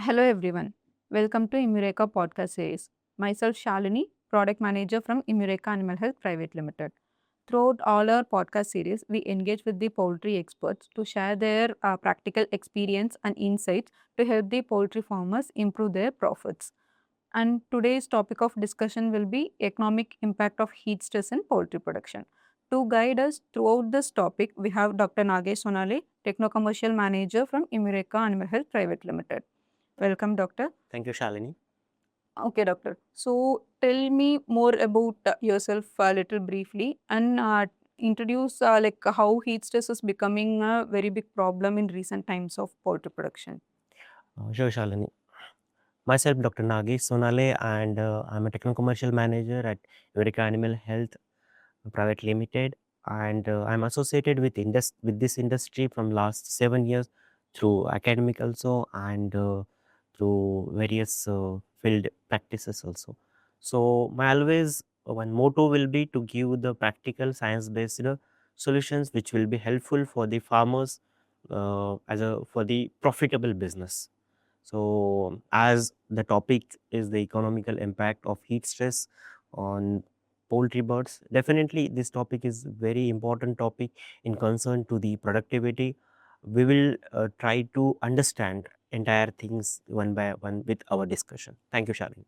Hello everyone. Welcome to Immeureka podcast series. Myself Shalini, product manager from Immeureka Animal Health Private Limited. Throughout all our podcast series, we engage with the poultry experts to share their practical experience and insights to help the poultry farmers improve their profits. And today's topic of discussion will be economic impact of heat stress in poultry production. To guide us throughout this topic, we have Dr. Nagesh Sonale, Techno Commercial Manager from Immeureka Animal Health Private Limited. Welcome, doctor. Thank you, Shalini. Okay, doctor. So, tell me more about yourself a little briefly and introduce like how heat stress is becoming a very big problem in recent times of poultry production. Sure, Shalini. Myself, Dr. Nagesh Sonale, and I'm a techno-commercial manager at Immeureka Animal Health Private Limited, and I'm associated with with this industry from last 7 years through academic also and through various field practices also. So my always one motto will be to give the practical science-based solutions which will be helpful for the farmers as a for the profitable business. So, as the topic is the economical impact of heat stress on poultry birds, definitely this topic is very important topic in concern to the productivity. We will try to understand entire things one by one with our discussion. Thank you, Shalini.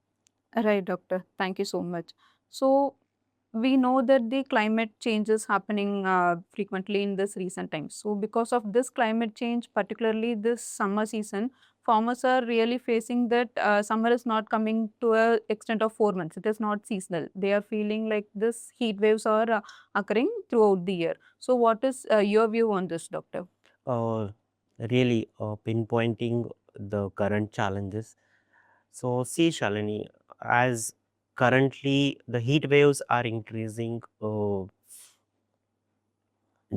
Right, doctor. Thank you so much. So, we know that the climate change is happening frequently in this recent times. So, because of this climate change, particularly this summer season, farmers are really facing that summer is not coming to a extent of 4 months. It is not seasonal. They are feeling like this heat waves are occurring throughout the year. So, what is your view on this, doctor? Uh, Really pinpointing the current challenges. So, see, Shalini, as currently the heat waves are increasing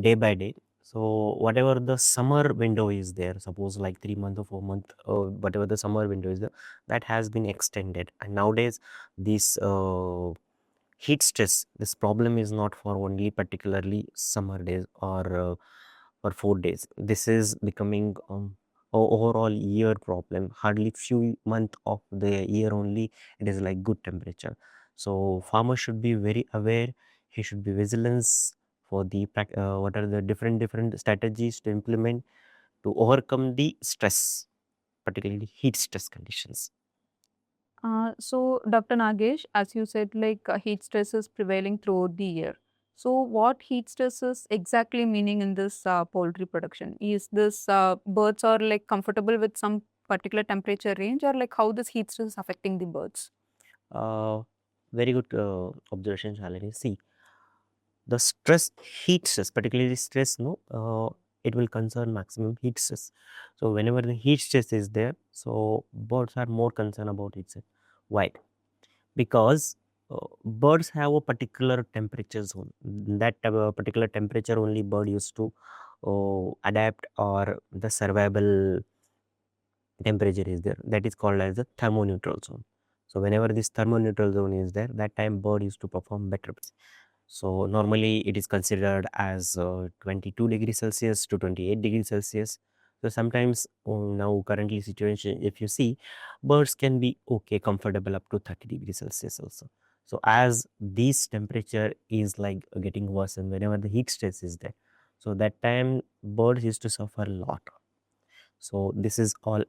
day by day. So whatever the summer window is there, suppose like 3 month or 4 month, whatever the summer window is there, that has been extended. And nowadays, this heat stress, this problem is not for only particularly summer days or 4 days. This is becoming overall year problem. Hardly few month of the year only it is like good temperature. So farmer should be very aware. He should be vigilant for the what are the different strategies to implement to overcome the stress, particularly heat stress conditions. So, Dr. Nagesh, as you said, like heat stress is prevailing throughout the year. So, what heat stress is exactly meaning in this poultry production? Is this birds are like comfortable with some particular temperature range, or like how this heat stress is affecting the birds? uh, Very good observation, Shalini. See, the stress, heat stress, particularly stress, no, it will concern maximum heat stress. So whenever the heat stress is there, so birds are more concerned about it. Why? Because birds have a particular temperature zone. That particular temperature only bird used to adapt, or the survival temperature is there. That is called as the thermoneutral zone. So whenever this thermoneutral zone is there, that time bird used to perform better. So normally it is considered as 22 degrees Celsius to 28 degrees Celsius. So sometimes now currently situation, if you see, birds can be okay, comfortable up to 30 degrees Celsius also. So as this temperature is like getting worse and whenever the heat stress is there, so that time birds used to suffer a lot. So this is all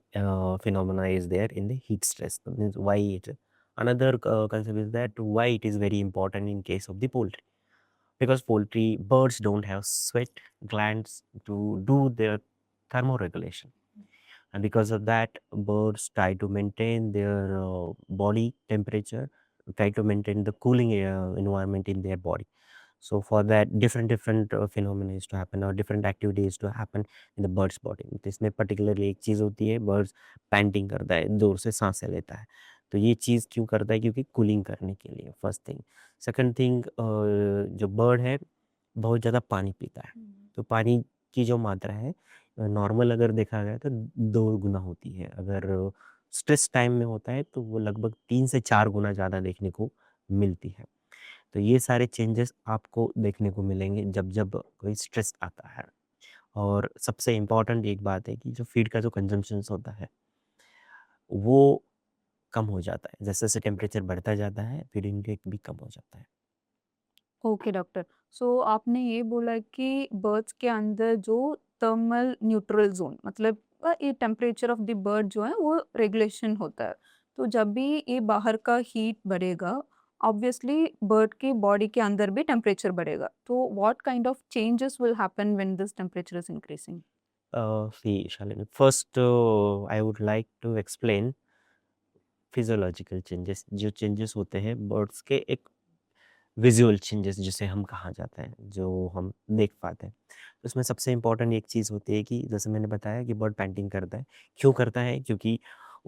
phenomena is there in the heat stress. That means why it. Another concept is that why it is very important in case of the poultry, because poultry birds don't have sweat glands to do their thermoregulation, and because of that birds try to maintain their body temperature, try to maintain the cooling environment in their body. So for that different phenomena is to happen or different activities to happen in the bird's body. इसमें particularly एक चीज़ होती है birds panting करता है, जोर से सांसें लेता है. तो ये चीज़ क्यों करता है? क्योंकि कूलिंग करने के लिए फर्स्ट थिंग. सेकंड थिंग, जो बर्ड है बहुत ज़्यादा पानी पीता है. तो पानी की जो मात्रा है नॉर्मल अगर देखा जाए तो 2 गुना होती है. अगर स्ट्रेस टाइम में होता है तो वो लगभग 3 से 4 गुना ज़्यादा देखने को मिलती है. तो ये सारे चेंजेस आपको देखने को मिलेंगे जब कोई स्ट्रेस आता है. और सबसे इम्पोर्टेंट एक बात है कि जो फीड का जो कंजम्पशंस होता है वो कम हो जाता है। जैसे-जैसे टेम्परेचर बढ़ता जाता है, फीड इनटेक भी कम हो जाता है। Okay doctor. सो आपने ये बोला कि बर्ड्स के अंदर जो थर्मल न्यूट्रल ज़ोन मतलब ये टेम्परेचर ऑफ द बर्ड जो है वो रेगुलेशन होता है। तो जब भी ये बाहर का हीट बढ़ेगा, ऑब्वियसली बर्ड के बॉडी के अंदर भी टेम्परेचर बढ़ेगा। तो what kind of changes will happen when this temperature is increasing? See, Shalini, first I would like to explain physiological changes. जो चेंजेस होते हैं बर्ड्स के, एक विजुअल चेंजेस जिसे हम कहा जाता है, जो हम देख पाते हैं। तो उसमें सबसे इम्पोर्टेंट एक चीज़ होती है कि जैसे मैंने बताया कि बर्ड पैंटिंग करता है। क्यों करता है? क्योंकि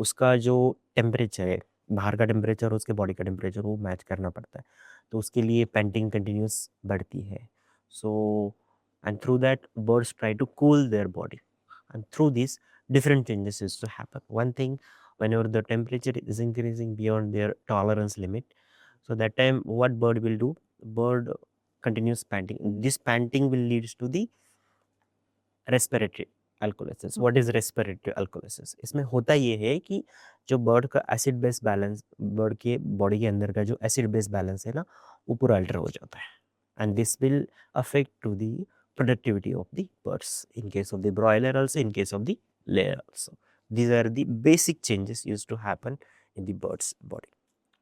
उसका जो टेम्परेचर है, बाहर का टेम्परेचर और उसके बॉडी का टेम्परेचर वो मैच करना पड़ता है। तो उसके लिए पैंटिंग कंटिन्यूअस बढ़ती है। So and through that birds try to cool their body, and through this different changes is to happen. One thing, whenever the temperature is increasing beyond their tolerance limit, so that time what bird will do? Bird continues panting. This panting will leads to the respiratory alkalosis. What is respiratory alkalosis? इसमें होता ये है कि जो bird का acid base balance, bird के body के अंदर का जो एसिड बेस बैलेंस है ना, वो पूरा अल्टर हो जाता है। And this will affect to the productivity of the birds in case of the broiler also, in case of the layer also. these are the basic changes used to happen in the bird's body.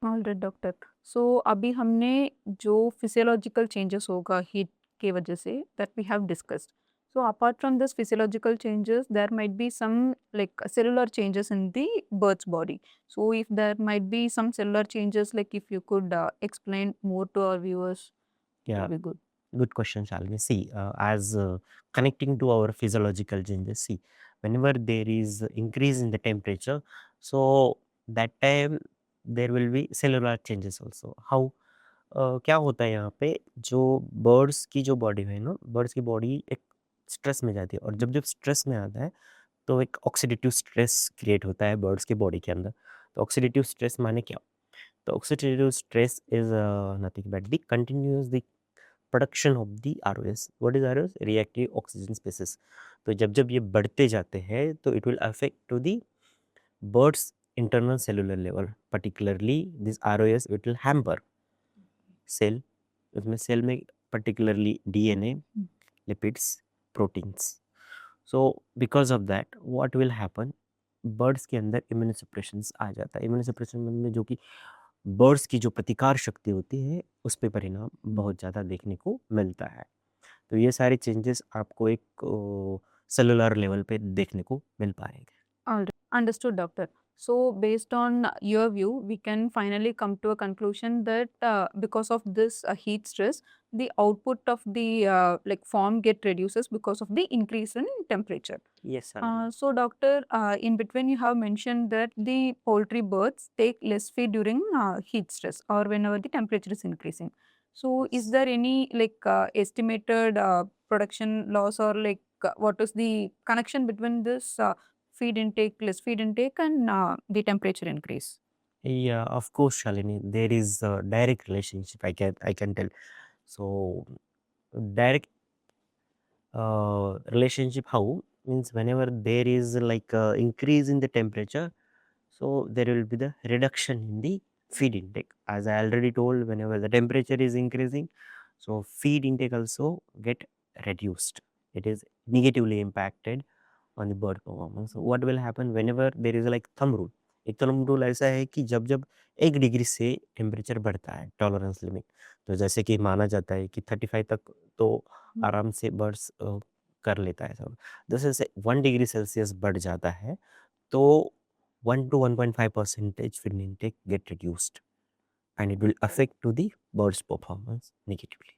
Alright doctor. So अभी हमने जो physiological changes होगा heat के वजह से that we have discussed. So apart from this physiological changes there might be some like cellular changes in the birds body. So if there might be some cellular changes like if you could explain more to our viewers it Yeah, will be good. good question, Shalini. See, as connecting to our physiological changes, see, whenever there is increase in the temperature, so that time there will be cellular changes also. How? क्या होता है यहाँ पे, जो birds की जो body है ना, बर्ड्स की बॉडी एक स्ट्रेस में जाती है, और जब जब स्ट्रेस में आता है तो एक ऑक्सीडेटिव स्ट्रेस क्रिएट होता है बर्ड्स की बॉडी के अंदर। तो ऑक्सीडेटिव स्ट्रेस माने क्या? तो oxidative stress is nothing but the continuous the production of the ROS. What is ROS? Reactive oxygen species. तो जब जब ये बढ़ते जाते हैं तो it will affect to the birds internal cellular level, particularly this ROS it will hamper cell. उसमें cell में particularly DNA, lipids, proteins. So because of that what will happen, birds के अंदर इम्यूनो सप्रेशंस आ जाता है। इम्यूनो सप्रेशन में जो कि birds की जो प्रतिकार शक्ति होती है उस पे परिणाम बहुत ज़्यादा देखने को मिलता है। तो ये सारे चेंजेस आपको एक सेलुलर लेवल पे देखने को मिल पाएंगे। All right. Understood, doctor. So, based on your view, we can finally come to a conclusion that because of this heat stress, the output of the like farm get reduces because of the increase in temperature. Yes sir. So, doctor, in between you have mentioned that the poultry birds take less feed during heat stress or whenever the temperature is increasing. So, is there any like estimated production loss or like what is the connection between this feed intake, less feed intake, and the temperature increase? Yeah, of course, Shalini. There is a direct relationship. I can tell. So direct relationship how means whenever there is like increase in the temperature, so there will be the reduction in the feed intake. As I already told, whenever the temperature is increasing, so feed intake also get reduced. It is negatively impacted on the bird performance. So what will happen whenever there is like thumb rule? एक thumb rule ऐसा है कि जब जब 1 degree से temperature बढ़ता है tolerance limit, तो जैसे कि माना जाता है कि 35 तक तो आराम से बर्ड्स कर लेता है सब। जैसे जैसे 1 डिग्री सेल्सियस बढ़ जाता है तो 1 to 1.5% feed intake get reduced and it will affect to the bird's performance negatively.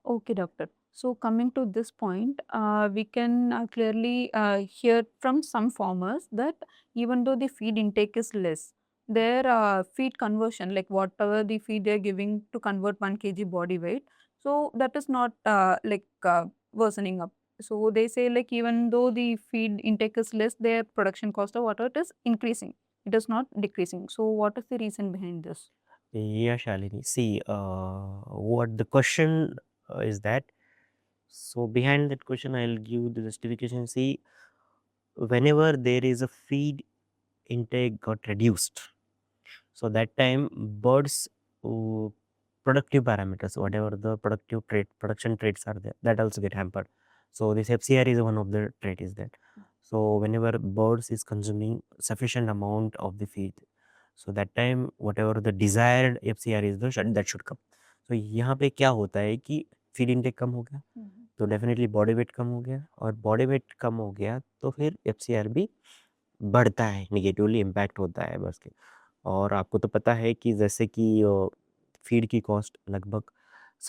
Okay, doctor. So coming to this point, we can clearly hear from some farmers that even though the feed intake is less, their feed conversion, like whatever the feed they're giving to convert 1 kg body weight, so that is not worsening up. So they say like even though the feed intake is less, their production cost of water it is increasing. It is not decreasing. So what is the reason behind this? Yeah, Shalini. See, what the question is that. So behind that question, I'll give the justification. See, whenever there is a feed intake got reduced. So that time birds uh, productive parameters, whatever the productive trait, production traits are there, that also get hampered. So this FCR is one of the trait is that. So whenever birds is consuming sufficient amount of the feed, so that time whatever the desired FCR is the that should come. So यहाँ पे क्या होता है कि feed intake कम हो गया तो definitely body weight कम हो गया और बॉडी वेट कम हो गया तो फिर FCR भी बढ़ता है, नेगेटिवली इम्पैक्ट होता है बस के। और आपको तो पता है कि जैसे कि फीड की कॉस्ट लगभग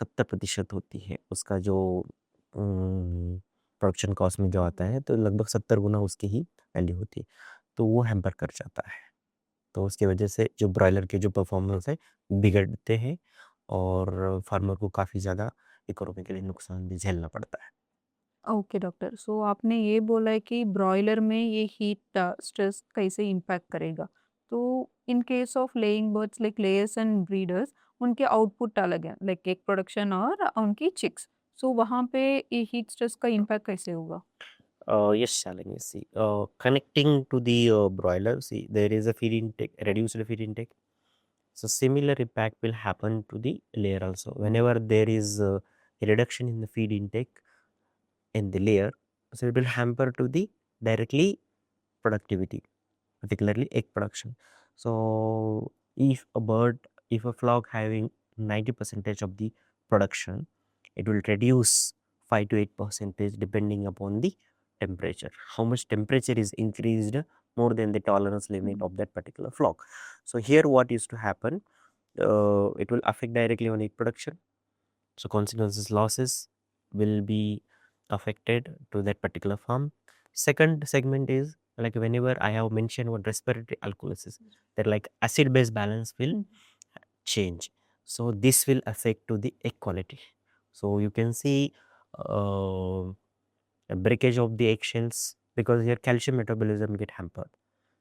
70% होती है उसका जो प्रोडक्शन कॉस्ट में जो आता है तो लगभग 70 गुना उसकी ही वैल्यू होती है, तो वो हैम्पर कर जाता है। तो उसकी वजह से जो ब्रॉयलर के जो परफॉर्मेंस है बिगड़ते हैं और फार्मर को काफ़ी ज़्यादा इकोनॉमिकली नुकसान भी झेलना पड़ता है। Okay doctor. सो आपने ये बोला है कि ब्रॉयलर में ये हीट स्ट्रेस कैसे इम्पैक्ट करेगा। तो इन case of laying birds like layers and breeders उनके आउटपुट अलग है लाइक एग प्रोडक्शन और उनकी चिक्स। सो वहाँ पे ये हीट स्ट्रेस का इम्पैक्ट कैसे होगा? Yes, Shalini, see, connecting to the broiler, see, there is a feed intake, reduced feed intake. So similar impact will happen to the layer also. Whenever there is a reduction in the feed intake in the layer, so it will hamper to the directly productivity, particularly egg production. So if a bird, if a flock having 90 percentage of the production, it will reduce 5 to 8 percentage depending upon the temperature. How much temperature is increased more than the tolerance limit of that particular flock. So here what used to happen, it will affect directly on egg production. So consequences losses will be affected to that particular farm. Second segment is like whenever I have mentioned what respiratory alkalosis, that like acid base balance will change. So this will affect to the egg quality. So you can see a breakage of the eggshells because your calcium metabolism get hampered.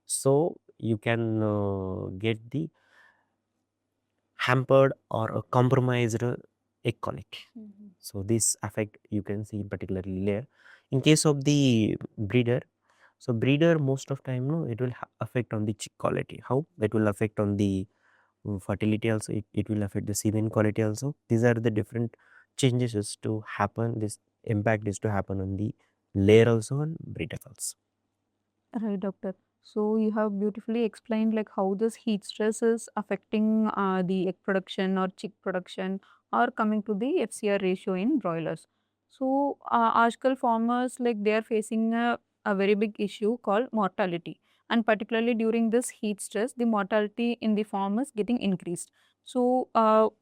So you can get the hampered or a compromised egg quality. So this affect you can see particularly layer. In case of the breeder, so breeder most of time no it will affect on the chick quality. How it will affect on the fertility also, it will affect the semen quality also. These are the different changes is to happen. This impact is to happen on the layer also and breeder also. Right, doctor. So you have beautifully explained like how this heat stress is affecting the egg production or chick production or coming to the FCR ratio in broilers. So आजकल farmers like they are facing a very big issue called mortality, and particularly during this heat stress, the mortality in the farm is getting increased. So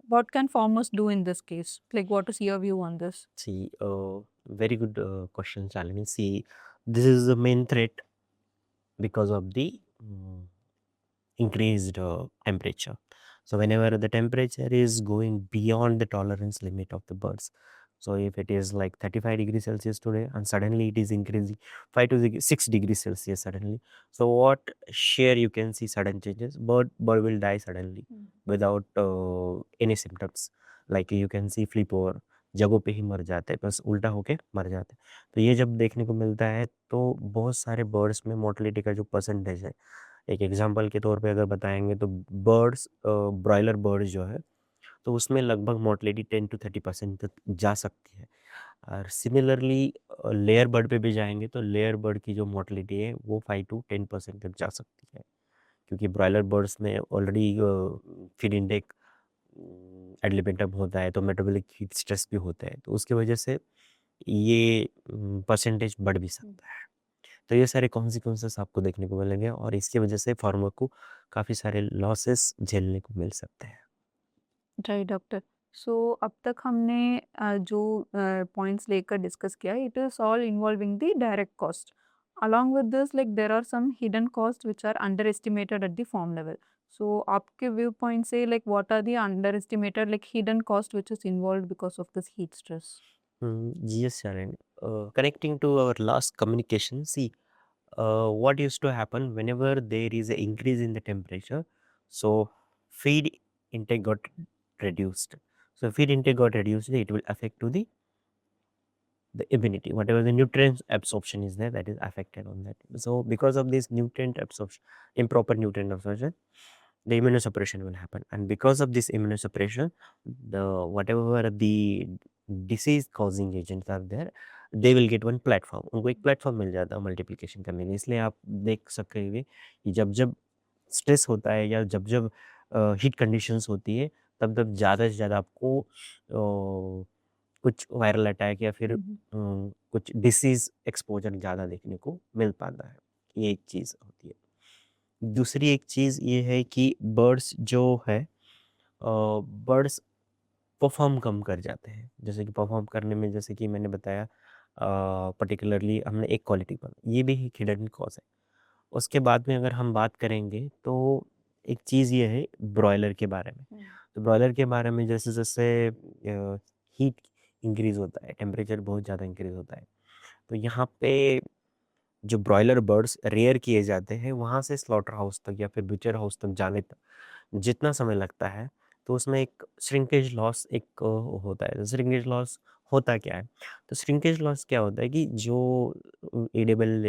what can farmers do in this case? Like what is your view on this? See, very good question, Shalini. See, this is the main threat because of the increased temperature. So whenever the temperature is going beyond the tolerance limit of the birds, so if it is like 35 degrees Celsius today and suddenly it is increasing 5 to 6 degrees Celsius suddenly, so what share you can see sudden changes, bird will die suddenly without any symptoms, like you can see flip over, जगहों पे ही मर जाते हैं, बस उल्टा होके मर जाते हैं। तो ये जब देखने को मिलता है तो बहुत सारे बर्ड्स में मोर्टेलिटी का जो परसेंटेज है, एक एग्जांपल के तौर पे अगर बताएँगे तो बर्ड्स ब्रॉयलर बर्ड्स जो है, तो उसमें लगभग मोर्टेलिटी 10 टू 30% तक जा सकती है। और सिमिलरली लेयर बर्ड पे भी जाएँगे तो लेयर बर्ड की जो मोर्टेलिटी है वो 5 टू 10% तक जा सकती है। क्योंकि ब्रॉयलर बर्ड्स में ऑलरेडी फीड इनटेक एड होता है तो मेटाबॉलिक हीट स्ट्रेस भी होता है, तो उसकी वजह से ये परसेंटेज बढ़ भी सकता है। तो ये सारे कॉन्सिक्वेंसेस आपको देखने को मिलेंगे और इसकी वजह से फार्मर को काफ़ी सारे लॉसेस झेलने को मिल सकते हैं। Right doctor. सो अब तक हमने जो पॉइंट्स लेकर डिस्कस किया it is all involving the direct cost. Along with this like there are some hidden cost which are under estimated at the farm level. So आपके व्यू पॉइंट से like what are the under estimated like hidden cost which is involved because of this heat stress? Yes, Sharon. Connecting to our last communication, see, what used to happen whenever there is an increase in the temperature, so feed intake got reduced. So feed intake got reduced, it will affect to the the immunity, whatever the nutrients absorption is there, that is affected on that. So because of this nutrient absorption, improper nutrient absorption, the immunosuppression will happen, and because of this immunosuppression, the whatever the disease causing agents are there, they will get one platform, उनको एक platform मिल जाता है multiplication करने के लिए। इसलिए आप देख सकेंगे कि जब जब स्ट्रेस होता है या जब जब हीट कंडीशंस होती है, तब तब ज़्यादा से ज़्यादा आपको कुछ वायरल अटैक या फिर कुछ डिसीज एक्सपोजर ज़्यादा देखने को मिल पाता है। ये एक चीज़ होती है। दूसरी एक चीज़ ये है कि बर्ड्स जो है, बर्ड्स परफॉर्म कम कर जाते हैं। जैसे कि परफॉर्म करने में, जैसे कि मैंने बताया, पर्टिकुलरली हमने एक क्वालिटी पर, ये भी एक हिडन कॉज है। उसके बाद में अगर हम बात करेंगे तो एक चीज़ ये है ब्रॉयलर के बारे में। तो ब्रॉयलर के बारे में जैसे जैसे हीट इंक्रीज होता है, टेम्परेचर बहुत ज़्यादा इंक्रीज होता है, तो यहाँ पे जो ब्रॉयलर बर्ड्स रेयर किए जाते हैं, वहाँ से स्लॉटर हाउस तक या फिर ब्यूचर हाउस तक जाने तक जितना समय लगता है, तो उसमें एक श्रिंकेज लॉस एक होता है। श्रिंकेज लॉस होता क्या है? तो श्रिंकेज लॉस क्या होता है कि जो एडिबल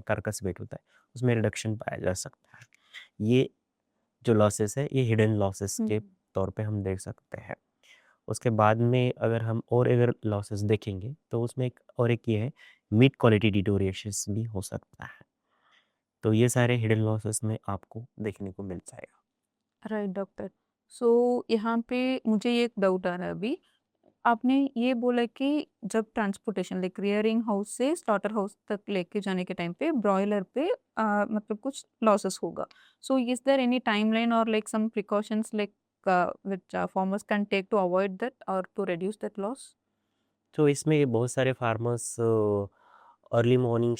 कार्कस वेट होता है, उसमें रिडक्शन पाया जा सकता है। ये जो लॉसेस है, ये हिडन लॉसेस के तौर पे हम देख सकते हैं। उसके बाद में अगर हम और अगर लॉसेस देखेंगे, तो उसमें एक और एक ये है, मीट क्वालिटी डिटोरिएशंस भी हो सकता है। तो ये सारे हिडन लॉसेस में आपको देखने को मिल जाएगा। Right doctor. सो यहाँ पे मुझे ये एक डाउट आ रहा है अभी। आपने ये बोला कि जब ट्रांसपोर्टेशन लाइक रियरिंग हाउस से स्लॉटर हाउस तक लेके जाने के टाइम पे ब्रॉयलर पे मतलब कुछ लॉसेस होगा। So is there any timeline और like some precautions like which farmers can take to avoid that और टू रिड्यूस दैट लॉस? तो इसमें बहुत सारे फार्मर्स अर्ली मॉर्निंग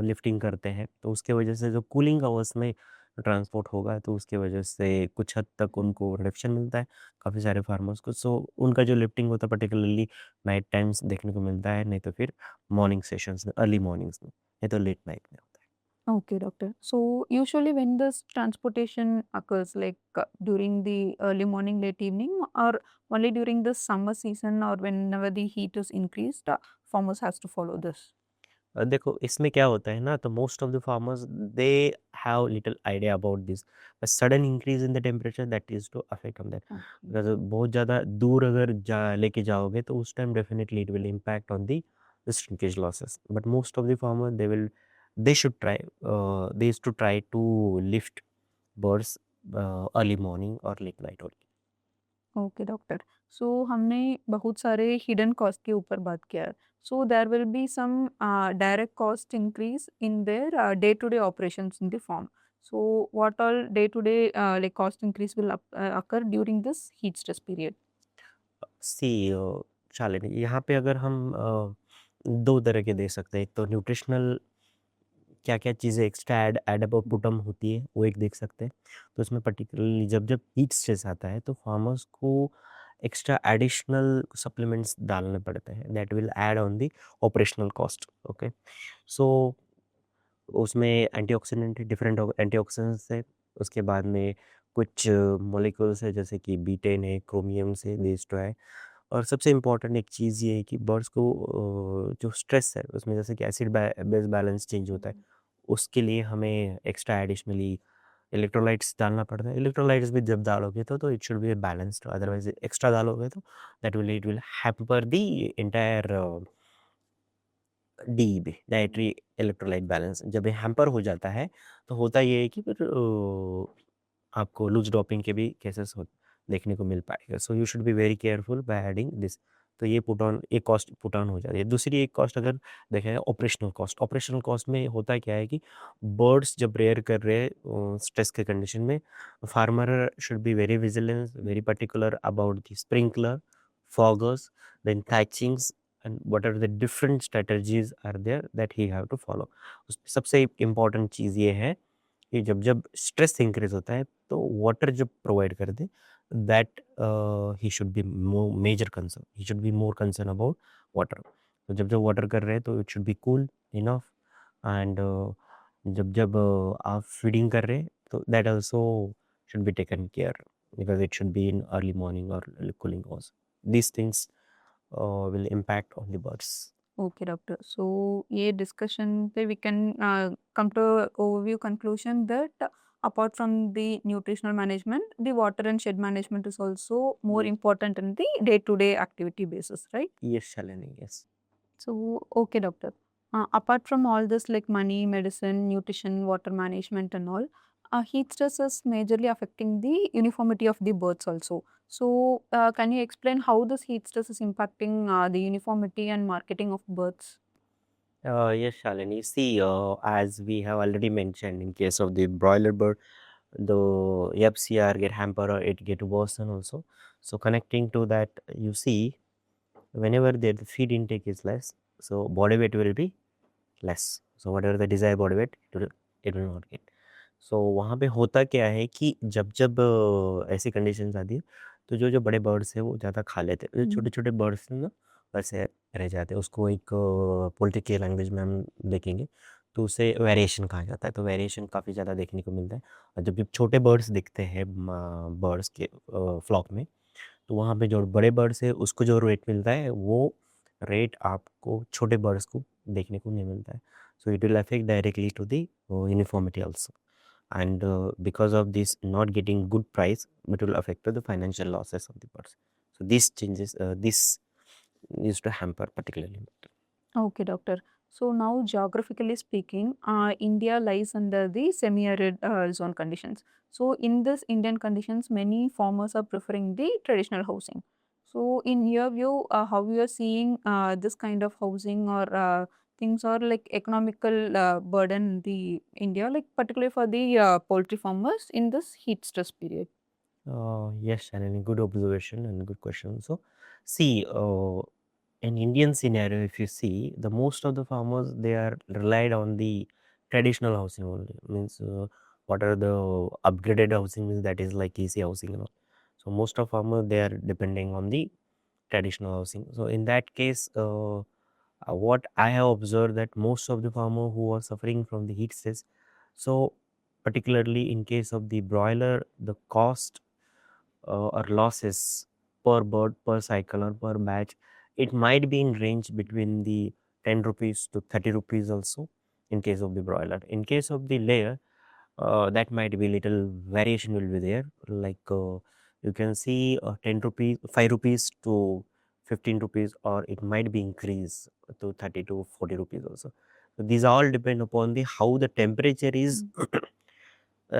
लिफ्टिंग करते हैं, तो उसके वजह से जो कूलिंग आवर्स में ट्रांसपोर्ट होगा, तो उसके वजह से कुछ हद तक उनको रिडक्शन मिलता है, काफ़ी सारे फार्मर्स को। सो उनका जो लिफ्टिंग होता है पर्टिकुलरली नाइट टाइम्स देखने को मिलता है, नहीं तो फिर मॉर्निंग सेशंस में, अर्ली मॉर्निंग्स में, नहीं तो लेट नाइट में होता है। Okay, doctor. So usually when this transportation occurs, like during the early morning, late evening, or only during the summer season, or whenever the heat is increased, farmers has to follow this. देखो इसमें क्या होता है ना, तो most of the farmers they have little idea about this, but sudden increase in the temperature that is to affect on that. Okay. अगर बहुत ज़्यादा दूर अगर जा लेके जाओगे, तो उस time definitely it will impact on the shrinkage losses, but most of the farmer they should try, they is to try to lift birds early morning और late night only. Okay doctor. So हमने बहुत सारे hidden cost के ऊपर बात किया है। So there will be some direct cost increase in their day to day operations in the farm. So what all day to day like cost increase will occur during this heat stress period? See Shalini, यहाँ पे अगर हम दो तरह के दे सकते हैं। एक तो न्यूट्रिशनल, क्या-क्या चीज़ें एक्स्ट्रा ऐड अप पुटम होती है, वो एक देख सकते हैं। तो उसमें पर्टिकुलरली जब जब हीट स्ट्रेस आता है, तो फार्मर्स को एक्स्ट्रा एडिशनल सप्लीमेंट्स डालने पड़ते हैं, that will add on the operational cost. Okay, so उसमें एंटीऑक्सीडेंट डिफरेंट एंटीऑक्सीडेंट्स है। उसके बाद में कुछ मॉलिक्यूल्स है, जैसे कि बीटेन है, क्रोमियम से बेस्ड है। और सबसे इम्पोर्टेंट एक चीज़ ये है कि बर्ड्स को जो स्ट्रेस है, उसमें जैसे कि एसिड बेस बैलेंस चेंज होता है, उसके लिए हमें एक्स्ट्रा एडिशनली इलेक्ट्रोलाइट्स डालना पड़ता है। इलेक्ट्रोलाइट्स भी जब डालोगे तो it should be balanced, otherwise extra डालोगे तो that will it will hamper the entire DEB, dietary electrolyte balance. जब ये हैम्पर हो जाता है, तो होता ये है कि फिर आपको लूज डोपिंग के भी केसेस हो देखने को मिल पाएगा। So you should be very careful by adding this. तो ये पुट ऑन, एक कॉस्ट पुट ऑन हो जाती है। दूसरी एक कॉस्ट अगर देखा जाए, ऑपरेशनल कॉस्ट में होता क्या है कि बर्ड्स जब रेयर कर रहे हैं स्ट्रेस के कंडीशन में, farmer should be very vigilance, very particular about the sprinkler, foggers, then thatchings, and what are the different strategies are there that he have to follow. उसमें सबसे इम्पॉर्टेंट चीज़ ये है कि जब जब स्ट्रेस इंक्रीज होता है, तो वाटर जब प्रोवाइड कर दे, that he should be major concern, he should be more concern about water. तो जब जब वाटर कर रहे हैं, तो it should be cool enough. And जब जब आप फीडिंग कर रहे हैं, तो that also should be taken care, because it should be in early morning और cooling hours. These things will impact on the birds. Okay, doctor. So, a discussion that we can come to a overview conclusion that apart from the nutritional management, the water and shed management is also more Yes, important in the day-to-day activity basis, right? yes, Shalini, yes. So, okay, doctor. Apart from all this, like money, medicine, nutrition, water management, and all, heat stress is majorly affecting the uniformity of the birds also. So, can you explain how this heat stress is impacting the uniformity and marketing of birds? Yes, Shalini. See, as we have already mentioned, in case of the broiler bird, the FCR get hamper or it get worsen also. So connecting to that, you see, whenever the feed intake is less, so body weight will be less so whatever the desire body weight it will not get so वहाँ पे होता क्या है कि जब ऐसी conditions आती है तो जो जो बड़े बर्ड्स हैं वो ज़्यादा खा लेते हैं जो छोटे छोटे बर्ड्स हैं ना वैसे रह जाते हैं उसको एक पोल्ट्री की लैंग्वेज में हम देखेंगे तो उसे वेरिएशन कहा जाता है तो वेरिएशन काफ़ी ज़्यादा देखने को मिलता है और जब जब छोटे बर्ड्स दिखते हैं बर्ड्स के फ्लॉक में तो वहाँ पे जो बड़े बर्ड्स है उसको जो रेट मिलता है वो रेट आपको छोटे बर्ड्स को देखने को नहीं मिलता है so it will affect directly to the uniformity also and because of this not getting good price it will affect to the financial losses of the birds so these changes this used to hamper particularly. Okay, doctor. So now, geographically speaking, India lies under the semi-arid zone conditions. So in this Indian conditions, many farmers are preferring the traditional housing. So in your view, how you are seeing this kind of housing or things or like economical burden in the India, like particularly for the poultry farmers in this heat stress period? Yes, and good observation and good question. So, see, in Indian scenario, if you see, the most of the farmers they are relied on the traditional housing only. Means what are the upgraded housing means that is like easy housing and all. So most of farmers they are depending on the traditional housing. So in that case, what I have observed that most of the farmer who are suffering from the heat stress, so particularly in case of the broiler, the cost or losses per bird, per cycle or per batch, it might be in range between the 10 rupees to 30 rupees also in case of the broiler. In case of the layer, that might be little variation will be there. Like you can see 10 rupees, 5 rupees to 15 rupees, or it might be increased to 30 to 40 rupees also. So these all depend upon the how the temperature is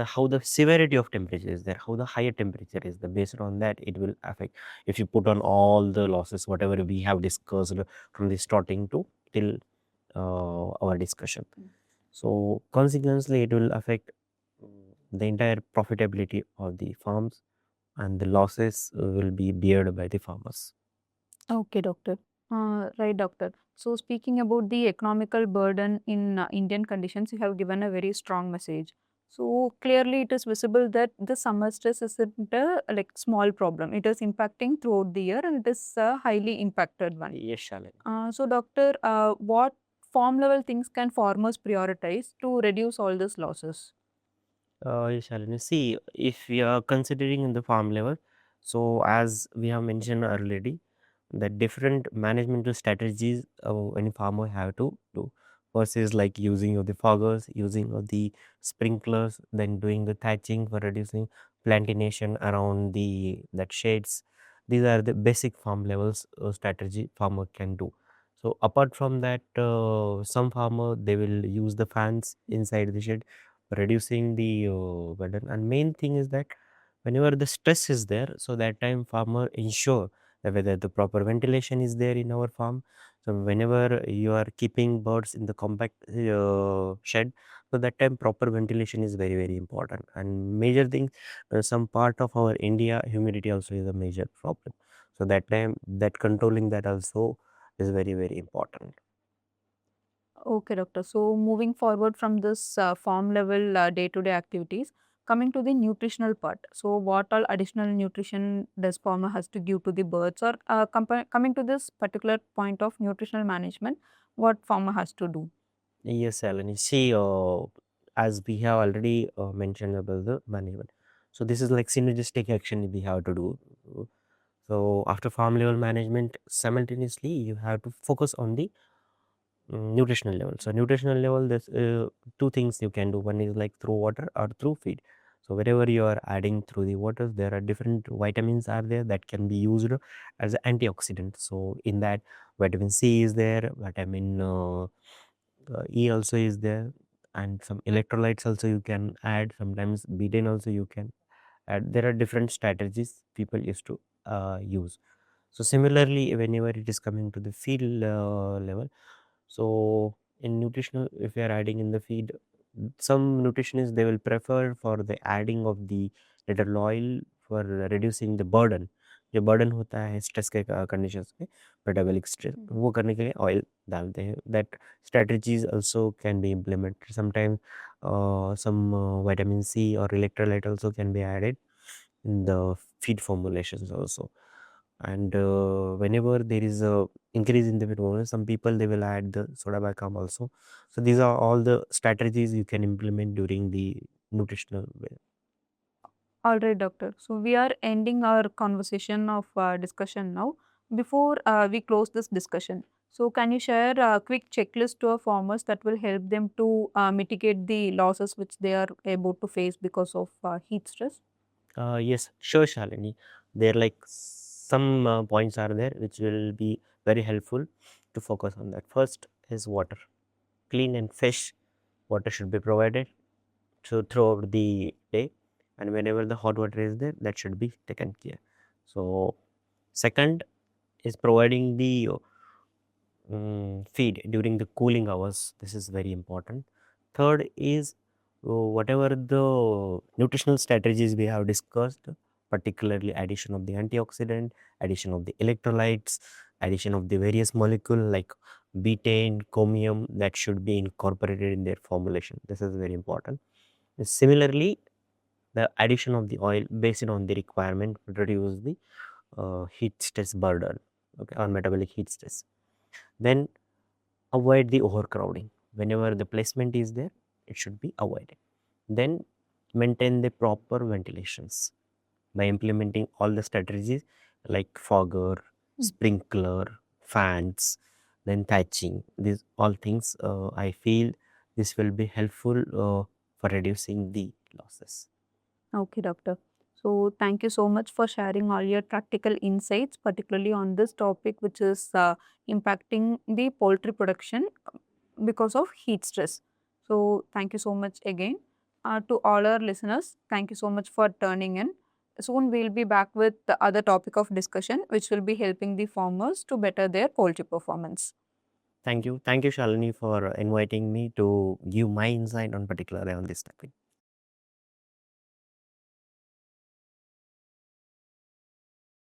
how the severity of temperature is there, how the higher temperature is there. Based on that, it will affect. If you put on all the losses, whatever we have discussed from the starting to till our discussion. So consequently, it will affect the entire profitability of the farms, and the losses will be beared by the farmers. Okay, doctor. Right, doctor. So, speaking about the economical burden in Indian conditions, you have given a very strong message. So, clearly, it is visible that the summer stress isn't a like small problem. It is impacting throughout the year, and it is a highly impacted one. Yes, Shalini. So, doctor, what farm level things can farmers prioritize to reduce all these losses? Yes, Shalini. See, if we are considering in the farm level, so as we have mentioned earlier, the different management strategies any farmer have to do. First is like using of the foggers, using of the sprinklers, then doing the thatching for reducing plantation around the that shades. These are the basic farm levels strategy farmer can do. So apart from that, some farmer they will use the fans inside the shed, reducing the burden. And main thing is that whenever the stress is there, so that time farmer ensure whether the proper ventilation is there in our farm. So whenever you are keeping birds in the compact shed, so that time proper ventilation is very important. And major thing, some part of our India humidity also is a major problem. So that time that controlling that also is very important. Okay, doctor. So, moving forward from this farm level day-to-day activities, coming to the nutritional part. So, what all additional nutrition does farmer has to give to the birds, or coming to this particular point of nutritional management, what farmer has to do? Yes, Alan. See, as we have already mentioned about the management. So this is like synergistic action we have to do. So after farm level management, simultaneously you have to focus on the nutritional level. So nutritional level, there's two things you can do. One is like through water or through feed. So wherever you are adding through the waters, there are different vitamins are there that can be used as an antioxidant. So in that, vitamin C is there, vitamin E also is there, and some electrolytes also you can add. Sometimes betaine also you can add. There are different strategies people used to use. So similarly, whenever it is coming to the feed level, so in nutritional, if you are adding in the feed, some nutritionists they will prefer for the adding of the little oil for reducing the burden. जो burden होता है stress के conditions में, metabolic stress वो करने के लिए oil डालते हैं. That strategies also can be implemented. Sometimes some vitamin C or electrolyte also can be added in the feed formulations also. And whenever there is a increase in the feed formulation, some people they will add the soda bicarbonate also. So these are all the strategies you can implement during the nutritional way. All right, doctor. So we are ending our conversation of discussion now. Before we close this discussion, so can you share a quick checklist to our farmers that will help them to mitigate the losses which they are about to face because of heat stress? Yes, sure, Shalini. There like some points are there which will be very helpful to focus on that. First is water. Clean and fresh water should be provided throughout the day, and whenever the hot water is there, that should be taken care. So second is providing the feed during the cooling hours. This is very important. Third is whatever the nutritional strategies we have discussed, particularly addition of the antioxidant, addition of the electrolytes, addition of the various molecule like betaine, chromium, that should be incorporated in their formulation. This is very important. Similarly, the addition of the oil based on the requirement to reduce the heat stress burden, okay, or metabolic heat stress. Then avoid the overcrowding. Whenever the placement is there, it should be avoided. Then maintain the proper ventilations by implementing all the strategies like fogger, sprinkler, fans, then thatching. These all things I feel this will be helpful for reducing the losses. Okay, doctor. So, thank you so much for sharing all your practical insights, particularly on this topic, which is impacting the poultry production because of heat stress. So, thank you so much again. To all our listeners, thank you so much for turning in. Soon, we'll be back with the other topic of discussion, which will be helping the farmers to better their poultry performance. Thank you. Thank you, Shalini, for inviting me to give my insight on particularly on this topic.